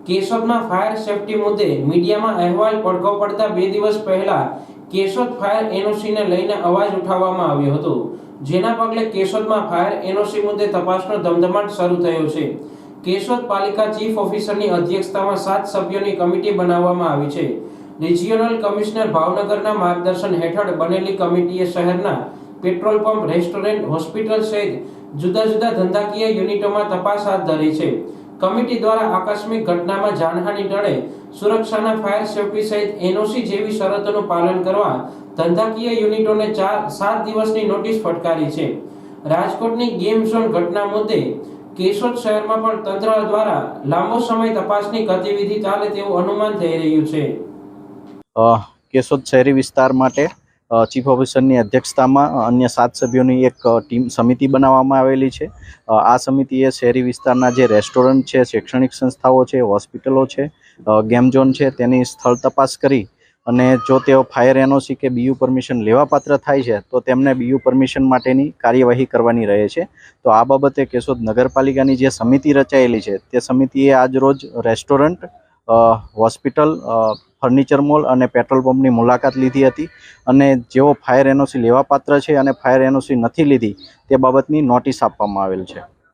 કેશોદમાં fire safety મુદ્દે મીડિયામાં અહેવાલ પડઘો પડતા 2 દિવસ પહેલા કેશોદ ફાયર એનઓસીને લઈને અવાજ ઉઠાવવામાં આવ્યો હતો, જેના પગલે કેશોદમાં ફાયર એનઓસી મુદ્દે તપાસનો ધમધમાટ શરૂ થયો છે। કેશોદ પાલિકા ચીફ ઓફિસરની અધ્યક્ષતામાં 7 સભ્યોની કમિટી બનાવવામાં આવી છે। રિજિયોનલ કમિશનર ભાવનગરના માર્ગદર્શન હેઠળ બનેલી કમિટીએ શહેરના પેટ્રોલ પંપ, રેસ્ટોરન્ટ, હોસ્પિટલ સહિત જુદા જુદા ધંધાકીય યુનિટોમાં તપાસ હાથ ધરી છે। કમિટી દ્વારા આકસ્મિક ઘટનામાં જાનહાનિ ટળે સુરક્ષાના ફાયર સેફટી સહિત એનઓસી જેવી શરતોનું પાલન કરવા ધંધાકીય યુનિટોને 7 દિવસની નોટિસ ફટકારી છે। રાજકોટની ગેમ ઝોન ઘટના મુદ્દે કેશોદ શહેરમાં પણ તંત્ર દ્વારા લાંબો સમય તપાસની ગતિવિધિ ચાલે તેવું અનુમાન થઈ રહ્યું છે। કેશોદ શહેરી વિસ્તાર માટે ચીફ ઓફિસરની અધ્યક્ષતામાં અન્ય 7 સભ્યોની એક ટીમ સમિતિ બનાવવામાં આવેલી છે। આ સમિતિએ શહેરી વિસ્તારના જે રેસ્ટોરન્ટ છે, શૈક્ષણિક સંસ્થાઓ છે, હોસ્પિટલો છે, ગેમ ઝોન છે, તેની સ્થળ તપાસ કરી અને જો તેઓ ફાયર એનઓસી કે બીયુ પરમિશન લેવાપાત્ર થાય છે તો તેમને બીયુ પરમિશન માટેની કાર્યવાહી કરવાની રહે છે। તો આ બાબતે કેશોદ નગરપાલિકાની જે સમિતિ રચાયેલી છે તે સમિતિએ આજરોજ રેસ્ટોરન્ટ, હોસ્પિટલ, ફર્નિચર મોલ અને પેટ્રોલ પંપની મુલાકાત લીધી હતી અને જેઓ ફાયર એનઓસી લેવાપાત્ર છે અને ફાયર એનઓસી નથી લીધી તે બાબતની નોટિસ આપવામાં આવેલ છે।